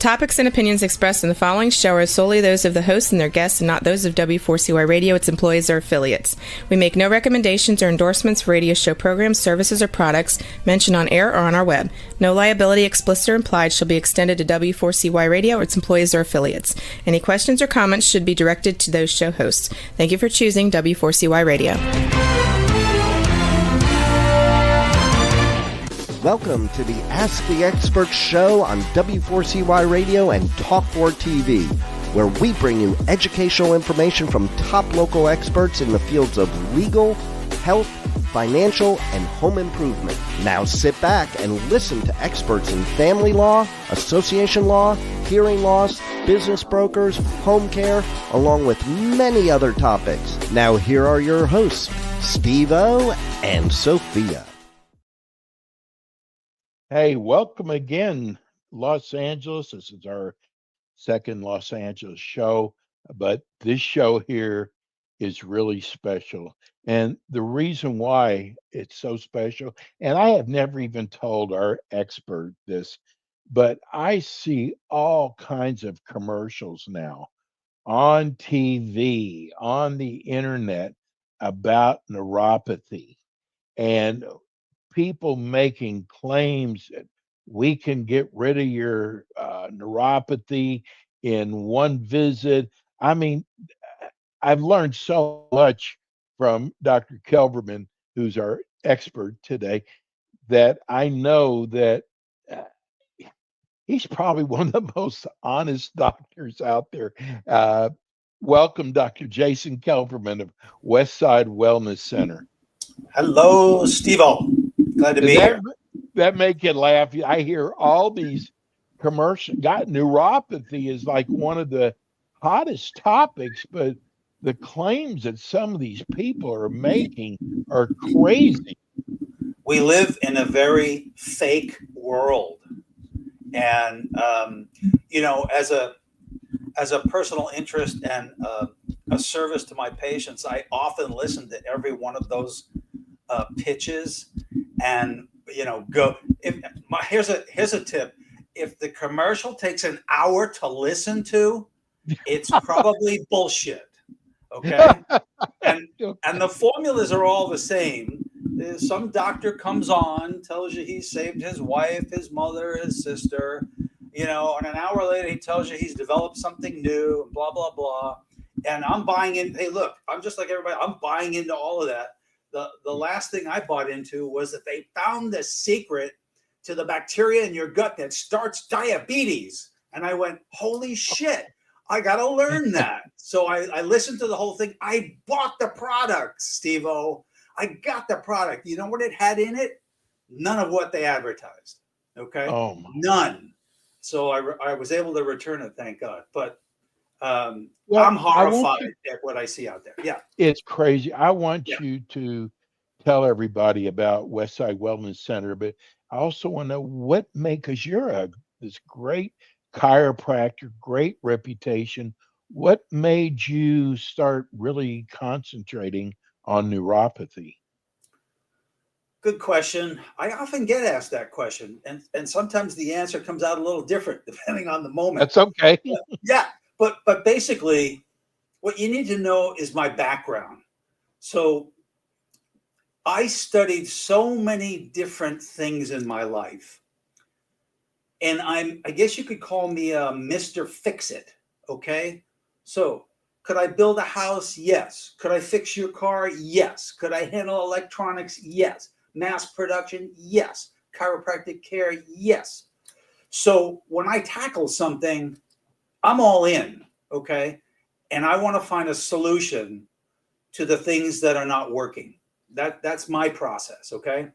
topics and opinions expressed in the following show are solely those of the hosts and their guests and not those of W4CY Radio, its employees, or affiliates. We make no recommendations or endorsements for radio show programs, services, or products mentioned on air or on our web. No liability, explicit or implied, shall be extended to W4CY Radio or its employees or affiliates. Any questions or comments should be directed to those show hosts. Thank you for choosing W4CY Radio. Welcome to the Ask the Expert show on W4CY Radio and Talk4 TV, where we bring you educational information from top local experts in the fields of legal, health, financial, and home improvement. Now sit back and listen to experts in family law, association law, hearing loss, business brokers, home care, along with many other topics. Now here are your hosts, Steve-O and Sophia. Hey, welcome again, Los Angeles. This is our second Los Angeles show, but this show here is really special. And the reason why it's so special, and I have never even told our expert this, but I see all kinds of commercials now on TV, on the internet about neuropathy. And people making claims that we can get rid of your neuropathy in one visit. I mean, I've learned so much from Dr. Kelverman, who's our expert today, that I know that he's probably one of the most honest doctors out there. Welcome, Dr. Jason Kelverman of Westside Wellness Center. Hello, Steve-O. Glad to be here. That make you laugh. I hear all these commercials. Neuropathy is like one of the hottest topics, but the claims that some of these people are making are crazy. We live in a very fake world. And, as a personal interest and a service to my patients, I often listen to every one of those pitches and go. Here's a tip: if the commercial takes an hour to listen to, it's probably bullshit. Okay, and the formulas are all the same. Some doctor comes on, tells you he saved his wife, his mother, his sister, and an hour later he tells you he's developed something new, and blah blah blah. And I'm buying in. Hey, look, I'm just like everybody. I'm buying into all of that. The last thing I bought into was that they found the secret to the bacteria in your gut that starts diabetes. And I went, holy shit, I got to learn that. So I listened to the whole thing. I bought the product, Steve-O. I got the product. You know what it had in it? None of what they advertised. Okay? Oh my. None. So I was able to return it, thank God. But I'm horrified at what I see out there. Yeah. It's crazy. I want you to tell everybody about Westside Wellness Center, but I also want to know because you're this great chiropractor, great reputation. What made you start really concentrating on neuropathy? Good question. I often get asked that question, and sometimes the answer comes out a little different depending on the moment. That's okay. Yeah. But basically, what you need to know is my background. So I studied so many different things in my life. And I guess you could call me Mr. Fix-It, okay? So could I build a house? Yes. Could I fix your car? Yes. Could I handle electronics? Yes. Mass production? Yes. Chiropractic care? Yes. So when I tackle something, I'm all in, okay? And I want to find a solution to the things that are not working. That's my process, okay?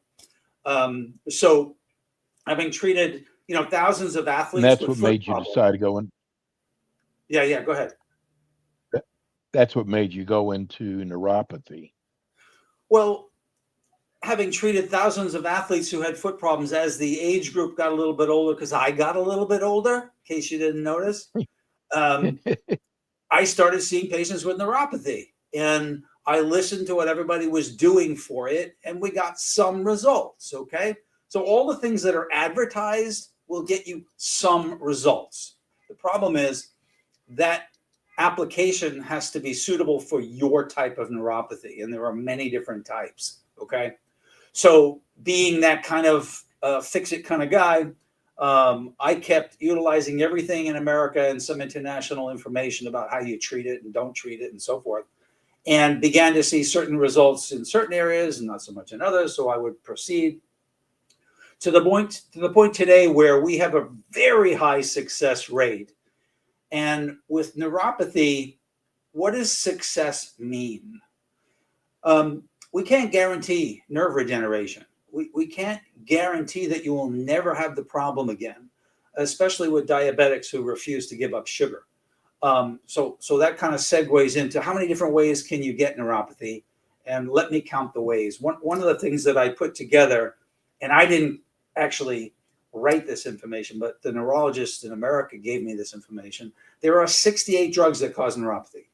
So having treated, thousands of athletes. And that's what made you decide to go in. Yeah, go ahead. That's what made you go into neuropathy. Well, having treated thousands of athletes who had foot problems as the age group got a little bit older, because I got a little bit older, in case you didn't notice, I started seeing patients with neuropathy. And I listened to what everybody was doing for it, and we got some results, okay? So all the things that are advertised will get you some results. The problem is that application has to be suitable for your type of neuropathy, and there are many different types. Okay, so being that kind of fix-it kind of guy, I kept utilizing everything in America and some international information about how you treat it and don't treat it and so forth, and began to see certain results in certain areas and not so much in others. So I would proceed to the point today where we have a very high success rate. And with neuropathy, what does success mean? We can't guarantee nerve regeneration. We can't guarantee that you will never have the problem again, especially with diabetics who refuse to give up sugar. So that kind of segues into how many different ways can you get neuropathy? And let me count the ways. One of the things that I put together, and I didn't actually write this information, but the neurologists in America gave me this information. There are 68 drugs that cause neuropathy.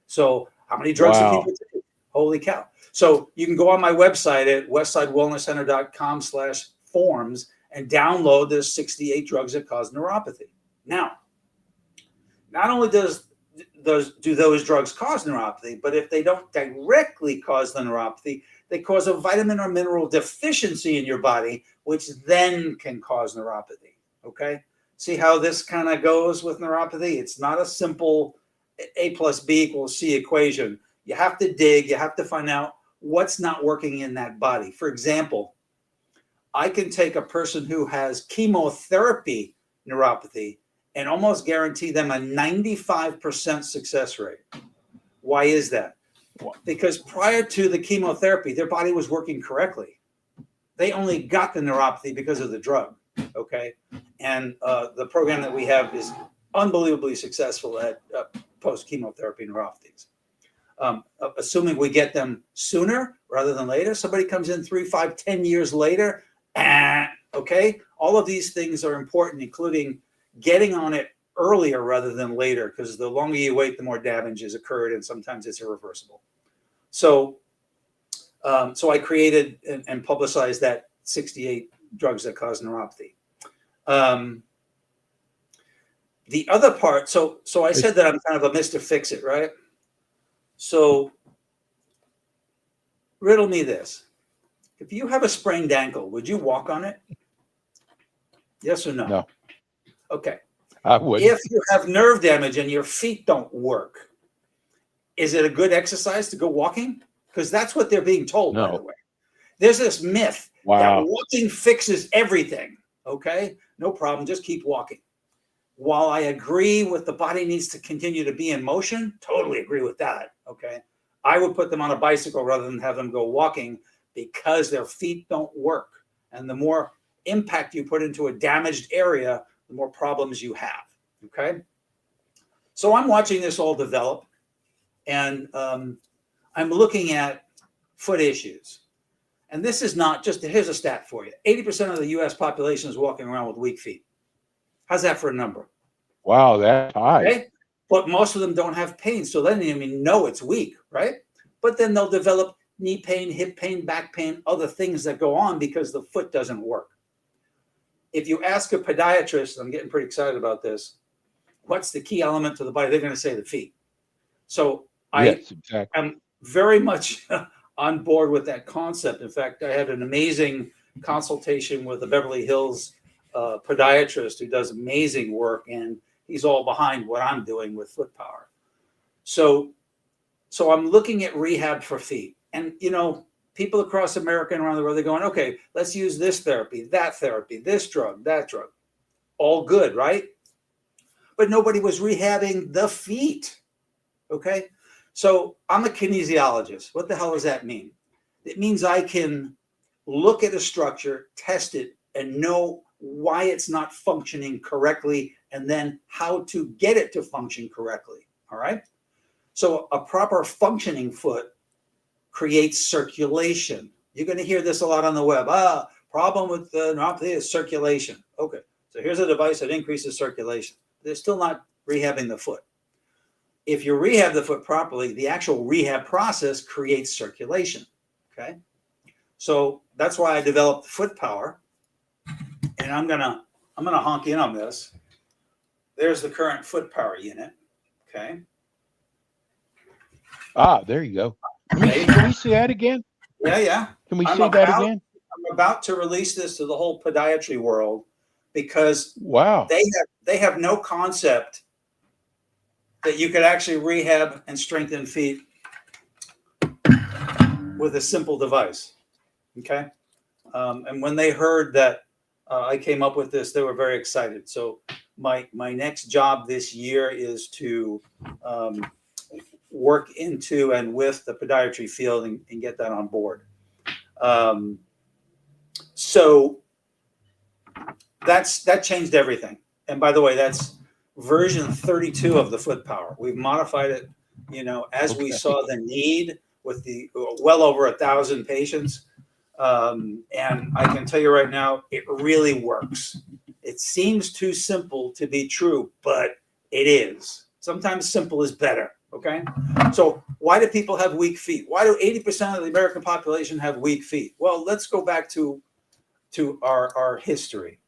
So how many drugs do people take? Holy cow. So you can go on my website at westsidewellnesscenter.com/forms and download the 68 drugs that cause neuropathy. Now, not only do those drugs cause neuropathy, but if they don't directly cause the neuropathy, they cause a vitamin or mineral deficiency in your body, which then can cause neuropathy. Okay? See how this kind of goes with neuropathy? It's not a simple A plus B equals C equation. You have to dig, you have to find out what's not working in that body. For example, I can take a person who has chemotherapy neuropathy and almost guarantee them a 95% success rate. Why is that? Because prior to the chemotherapy, their body was working correctly. They only got the neuropathy because of the drug, okay? And the program that we have is unbelievably successful at post-chemotherapy neuropathies. Assuming we get them sooner rather than later, somebody comes in 3, 5, 10 years later, okay? All of these things are important, including getting on it earlier rather than later, because the longer you wait, the more damage has occurred, and sometimes it's irreversible. So I created and publicized that 68 drugs that cause neuropathy. The other part, so I said that I'm kind of a Mr. Fix-It, right? So riddle me this. If you have a sprained ankle, would you walk on it? Yes or no? No. Okay. I would. If you have nerve damage and your feet don't work, is it a good exercise to go walking? Because that's what they're being told, by the way. There's this myth that walking fixes everything. Okay, no problem. Just keep walking. While I agree with the body needs to continue to be in motion, totally agree with that. Okay, I would put them on a bicycle rather than have them go walking because their feet don't work. And the more impact you put into a damaged area, the more problems you have. Okay, so I'm watching this all develop, and I'm looking at foot issues. And this is not just, here's a stat for you. 80% of the US population is walking around with weak feet. How's that for a number? Wow, that's high. Okay? But most of them don't have pain. So they don't even know it's weak, right? But then they'll develop knee pain, hip pain, back pain, other things that go on because the foot doesn't work. If you ask a podiatrist, I'm getting pretty excited about this, what's the key element to the body? They're going to say the feet. So Yes, exactly. I'm very much on board with that concept. In fact, I had an amazing consultation with a Beverly Hills podiatrist who does amazing work, and he's all behind what I'm doing with foot power. So I'm looking at rehab for feet. And, you know, people across America and around the world, they're going, okay, let's use this therapy, this drug, that drug. All good, right? But nobody was rehabbing the feet. Okay? So I'm a kinesiologist. What the hell does that mean? It means I can look at a structure, test it, and know why it's not functioning correctly, and then how to get it to function correctly. All right? So a proper functioning foot creates circulation. You're going to hear this a lot on the web. Problem with the neuropathy is circulation. Okay, so here's a device that increases circulation. They're still not rehabbing the foot. If you rehab the foot properly, the actual rehab process creates circulation. Okay, so that's why I developed foot power, and I'm gonna honk in on this. there's the current foot power unit. Okay. There you go. Can we see that again? Yeah. Can we see that again? I'm about to release this to the whole podiatry world because wow, they have no concept that you could actually rehab and strengthen feet with a simple device. Okay. And when they heard that I came up with this, they were very excited. So my next job this year is to work into and with the podiatry field and get that on board. So that changed everything. And by the way, that's version 32 of the foot power. We've modified it, as we saw the need with the well over 1,000 patients. And I can tell you right now, it really works. It seems too simple to be true, but it is. Sometimes simple is better. Okay. So why do people have weak feet? Why do 80% of the American population have weak feet? Well, let's go back to our history.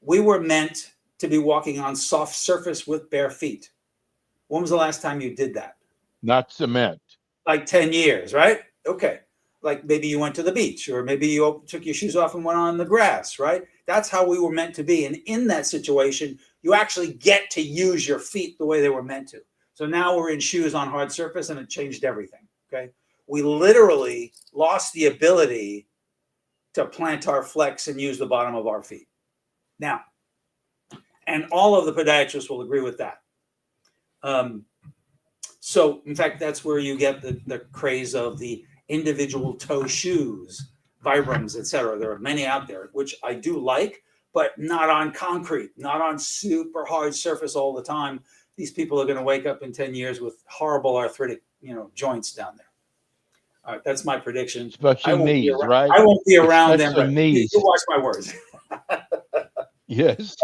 We were meant to be walking on soft surface with bare feet. When was the last time you did that? Not cement. Like 10 years, right? Okay. Like maybe you went to the beach, or maybe you took your shoes off and went on the grass, right? That's how we were meant to be. And in that situation, you actually get to use your feet the way they were meant to. So now we're in shoes on hard surface, and it changed everything. Okay. We literally lost the ability to plantar flex and use the bottom of our feet. Now, and all of the podiatrists will agree with that. So in fact, that's where you get the craze of the individual toe shoes, Vibrams, etc. There are many out there, which I do like, but not on concrete, not on super hard surface all the time. These people are going to wake up in 10 years with horrible arthritic, joints down there. All right, that's my prediction. Especially knees, right? I won't be around them. Especially knees. You watch my words. Yes.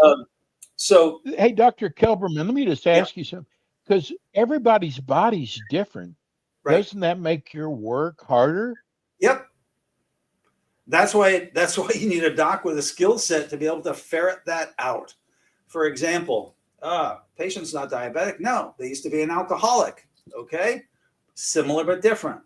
So, hey, Dr. Kelberman, let me just ask you something, because everybody's body's different. Right. Doesn't that make your work harder? Yep. That's why you need a doc with a skill set to be able to ferret that out. For example, patient's not diabetic. No, they used to be an alcoholic. Okay. Similar but different.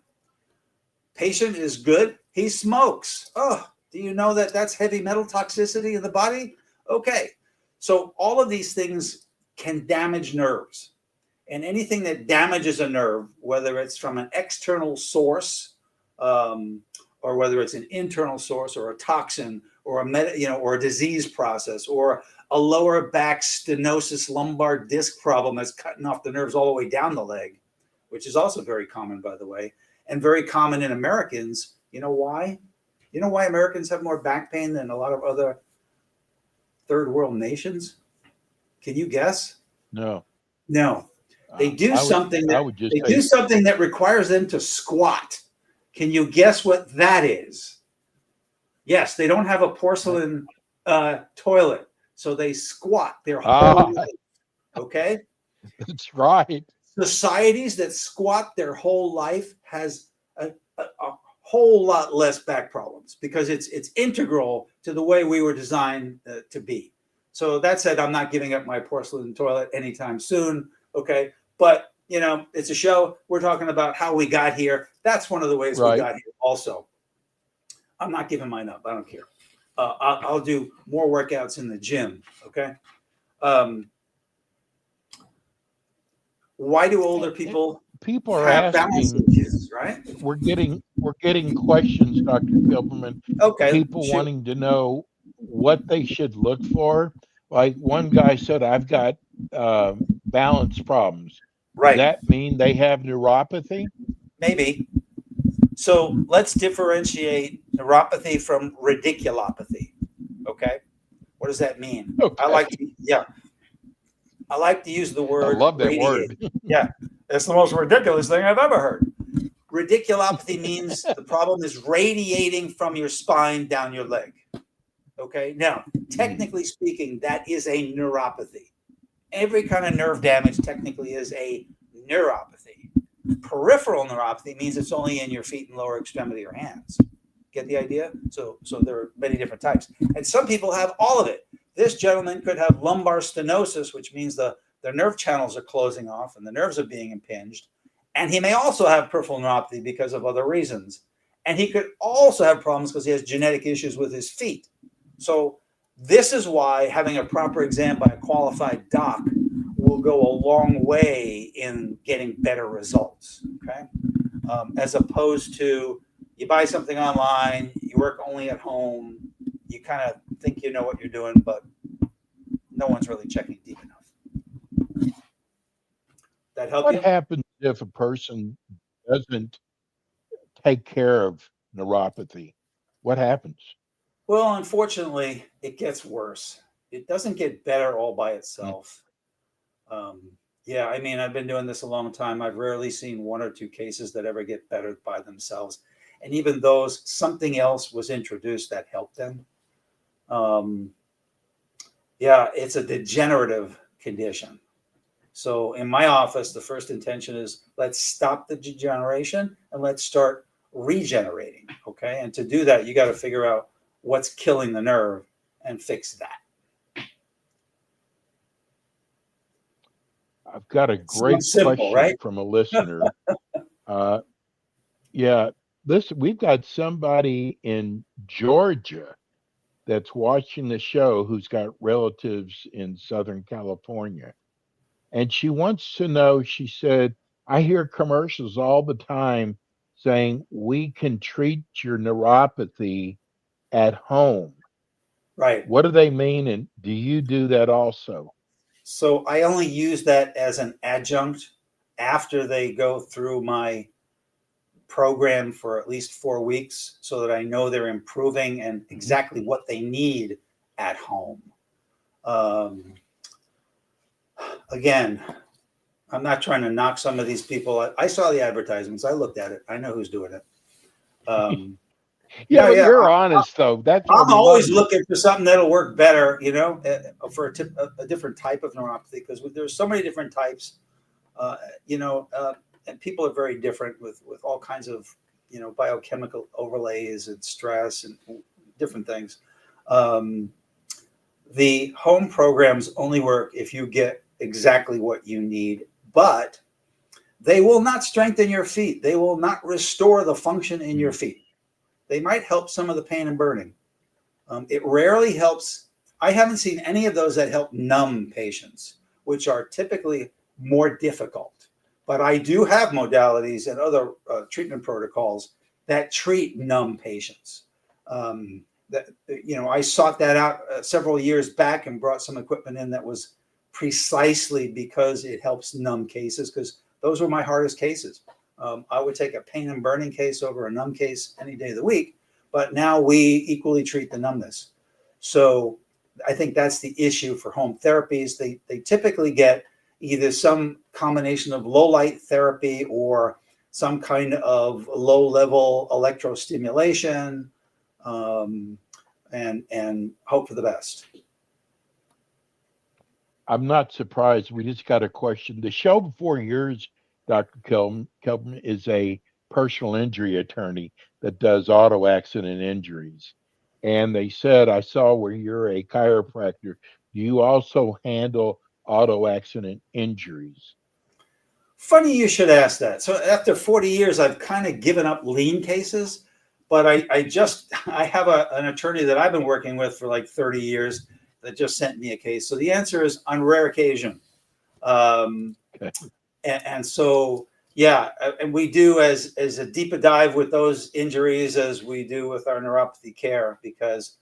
Patient is good. He smokes. Oh, do you know that that's heavy metal toxicity in the body? Okay. So all of these things can damage nerves. And anything that damages a nerve, whether it's from an external source, or whether it's an internal source, or a toxin, or or a disease process, or a lower back stenosis lumbar disc problem that's cutting off the nerves all the way down the leg, which is also very common, by the way, and very common in Americans. You know why? You know why Americans have more back pain than a lot of other third world nations? Can you guess? No. They do something that requires them to squat. Can you guess what that is? Yes, they don't have a porcelain toilet, so they squat their whole life. Okay? That's right. Societies that squat their whole life has a whole lot less back problems because it's integral to the way we were designed to be. So that said, I'm not giving up my porcelain toilet anytime soon. Okay. But, it's a show. We're talking about how we got here. That's one of the ways we got here also. I'm not giving mine up. I don't care. I'll do more workouts in the gym. Okay. Why do older people are asking, issues, right? We're getting questions, Dr. Kilberman. Okay. People wanting to know what they should look for. Like one guy said, I've got balance problems. Right. Does that mean they have neuropathy? Maybe. So let's differentiate neuropathy from radiculopathy. Okay. What does that mean? Okay. I like to use the word. I love that radiate. word. Yeah. It's the most ridiculous thing I've ever heard. Radiculopathy means the problem is radiating from your spine down your leg. Okay. Now, technically speaking, that is a neuropathy. Every kind of nerve damage technically is a neuropathy. Peripheral neuropathy means it's only in your feet and lower extremity or hands. Get the idea? So there are many different types. And some people have all of it. This gentleman could have lumbar stenosis, which means the nerve channels are closing off and the nerves are being impinged. And he may also have peripheral neuropathy because of other reasons. And he could also have problems because he has genetic issues with his feet. So this is why having a proper exam by a qualified doc will go a long way in getting better results. Okay, as opposed to you buy something online, you work only at home, you kind of think you know what you're doing, but no one's really checking deep enough. That help What you? happens if a person doesn't take care of neuropathy? What happens? Well, unfortunately, it gets worse. It doesn't get better all by Mm. itself. Um, yeah, I mean, I've been doing this a long time. I've rarely seen one or two cases that ever get better by themselves. And even those, something else was introduced that helped them. Um, yeah, it's a degenerative condition. So in my office, the first intention is let's stop the degeneration and let's start regenerating. Okay. And to do that, you got to figure out what's killing the nerve and fix that. I've got a great Sounds simple, question right? from a listener. Uh, yeah, listen, we've got somebody in Georgia that's watching the show who's got relatives in Southern California. And she wants to know, she said, I hear commercials all the time saying we can treat your neuropathy at home. Right. What do they mean? And do you do that also? So I only use that as an adjunct after they go through my program for at least 4 weeks so that I know they're improving and exactly what they need at home. Um, again, I'm not trying to knock some of these people. I saw the advertisements. I looked at it. I know who's doing it. Yeah, No, but yeah. you're honest though. That's what I'm we love. always looking for something that'll work better, for a different type of neuropathy because there's so many different types, uh, you know, uh, and people are very different with all kinds of, biochemical overlays and stress and different things. Um, the home programs only work if you get exactly what you need, but they will not strengthen your feet. They will not restore the function in your feet. They might help some of the pain and burning. It rarely helps. I haven't seen any of those that help numb patients, which are typically more difficult. But I do have modalities and other treatment protocols that treat numb patients. I sought that out several years back and brought some equipment in that was precisely because it helps numb cases, because those were my hardest cases. I would take a pain and burning case over a numb case any day of the week, but now we equally treat the numbness. So I think that's the issue for home therapies. They typically get either some combination of low light therapy or some kind of low level electrostimulation, and hope for the best. I'm not surprised. We just got a question. The show before yours, Dr. Kelvin, is a personal injury attorney that does auto accident injuries. And they said, I saw where you're a chiropractor. Do you also handle auto accident injuries? Funny you should ask that. So after 40 years, I've kind of given up lean cases, but I have an attorney that I've been working with for like 30 years that just sent me a case. So the answer is on rare occasion. Okay. And so, yeah, and we do as a deep a dive with those injuries as we do with our neuropathy care, because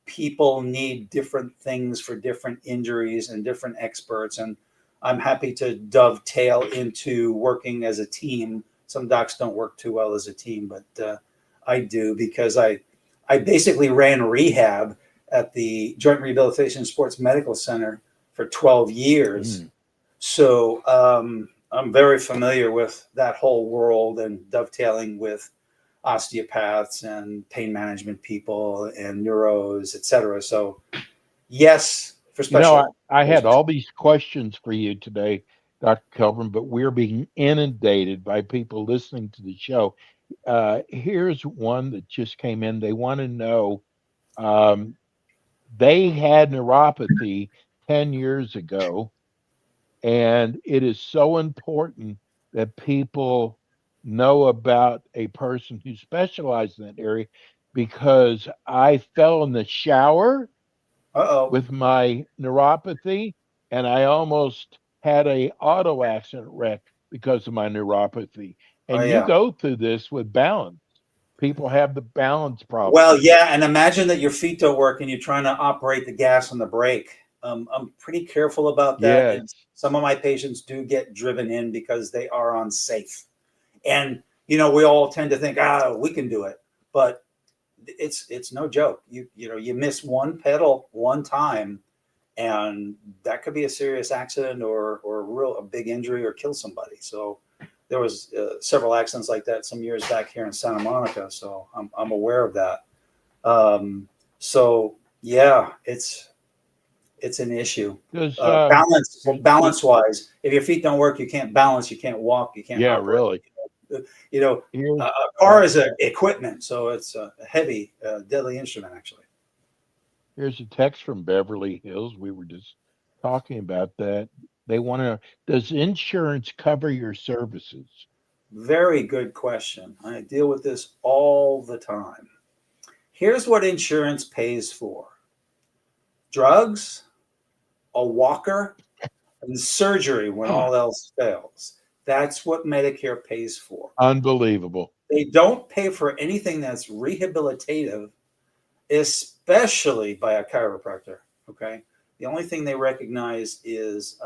people need different things for different injuries and different experts. And I'm happy to dovetail into working as a team. Some docs don't work too well as a team, but I do, because I basically ran rehab at the Joint Rehabilitation Sports Medical Center for 12 years. Mm. So I'm very familiar with that whole world and dovetailing with osteopaths and pain management people and neuros, et cetera. So yes, for You know, special I had patients. all these questions for you today, Dr. Kelvin, but we're being inundated by people listening to the show. Here's one that just came in. They want to know, um, They had neuropathy 10 years ago, and it is so important that people know about a person who specializes in that area, because I fell in the shower Uh-oh. with my neuropathy, and I almost had a auto accident wreck because of my neuropathy. Oh, And you yeah. go through this with balance. People have the balance problem. Well, yeah, and imagine that your feet don't work and you're trying to operate the gas and the brake. I'm pretty careful about that. And Yes. some of my patients do get driven in because they are unsafe. And we all tend to think, we can do it, but it's no joke. You miss one pedal one time, and that could be a serious accident or a big injury or kill somebody. So there was several accidents like that some years back here in Santa Monica. So I'm aware of that. So yeah, it's an issue. Because, Balance wise, if your feet don't work, you can't balance, you can't walk, you can't yeah, operate. really. A Here's, car is a equipment, so it's a heavy, deadly instrument actually. here's a text from Beverly Hills. We were just talking about that. They want to, does insurance cover your services? Very good question. I deal with this all the time. Here's what insurance pays for: drugs, a walker, and surgery when all else fails. That's what Medicare pays for. Unbelievable. They don't pay for anything that's rehabilitative, especially by a chiropractor. Okay. The only thing they recognize is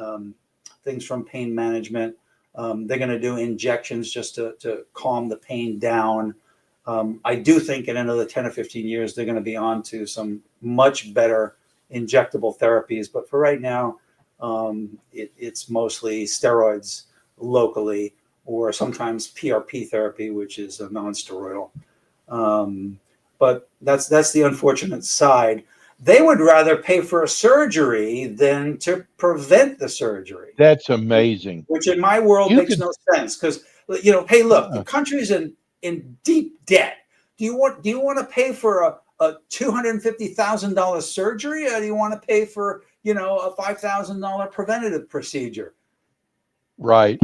things from pain management. They're going to do injections just to calm the pain down. I do think in another 10 or 15 years, they're going to be on to some much better injectable therapies. But for right now, it's mostly steroids locally, or sometimes PRP therapy, which is a non-steroidal. But that's the unfortunate side. They would rather pay for a surgery than to prevent the surgery. That's amazing. Which in my world You makes could, no sense, because hey, look, the country's in deep debt. Do you want to pay for a $250,000 surgery, or do you want to pay for a $5,000 preventative procedure? right.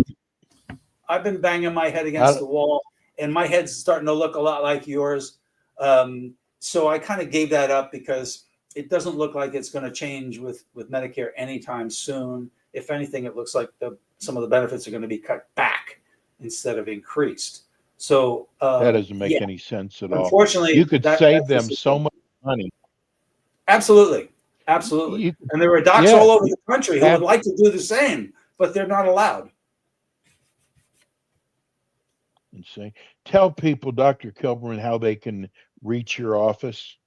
I've been banging my head against the wall, and my head's starting to look a lot like yours. So I kind of gave that up because it doesn't look like it's going to change with Medicare anytime soon. If anything, it looks like some of the benefits are going to be cut back instead of increased. So That doesn't make yeah, any sense at all. unfortunately, You could save them so much money. Absolutely. And there are docs all over the country who would like to do the same, but they're not allowed. Insane. Tell people, Dr. Kilburn, how they can reach your office.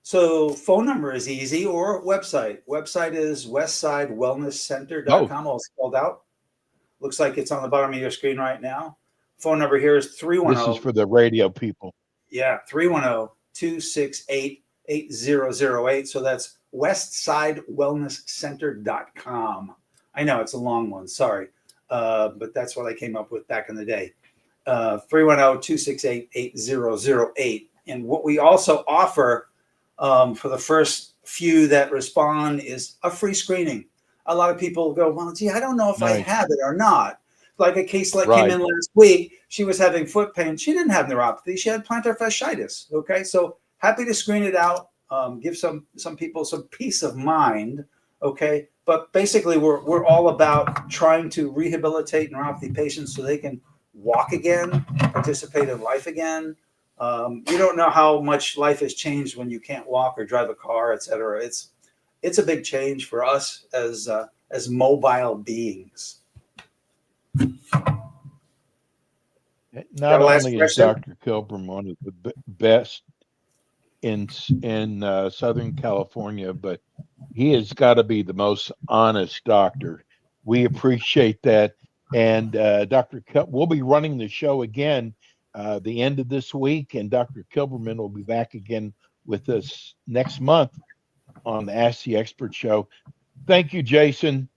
So phone number is easy, or website. Website is westsidewellnesscenter.com, all spelled out. Looks like it's on the bottom of your screen right now. Phone number here is 310. This is for the radio people. Yeah, 310-268-8008. So that's westsidewellnesscenter.com. I know it's a long one, sorry. But that's what I came up with back in the day. 310-268-8008. And what we also offer for the first few that respond is a free screening. A lot of people go, well, gee, I don't know if I have it or not. Like a case came in last week. She was having foot pain. She didn't have neuropathy. She had plantar fasciitis. Okay, so happy to screen it out. Give some people some peace of mind. Okay, but basically we're all about trying to rehabilitate neuropathy patients so they can walk again, participate in life again. You don't know how much life has changed when you can't walk or drive a car, et cetera. It's a big change for us as mobile beings. Not only is Dr. Kilburn one of the best in Southern California, but he has got to be the most honest doctor. We appreciate that. And Dr. We'll be running the show again the end of this week, and Dr. Kilburn will be back again with us next month on the Ask the Expert show. Thank you, Jason.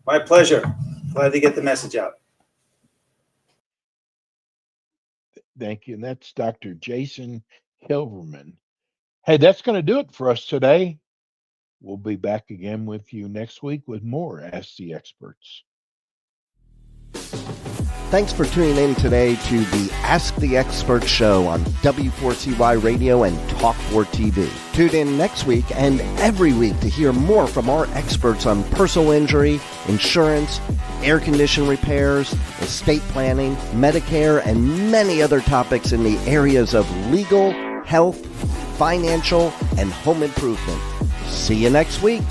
My pleasure. Glad to get the message out. Thank you. And that's Dr. Jason Kilburn. Hey, that's going to do it for us today. We'll be back again with you next week with more Ask the Experts. Thanks for tuning in today to the Ask the Expert show on W4CY Radio and Talk4 TV. Tune in next week and every week to hear more from our experts on personal injury, insurance, air condition repairs, estate planning, Medicare, and many other topics in the areas of legal, health, financial, and home improvement. See you next week.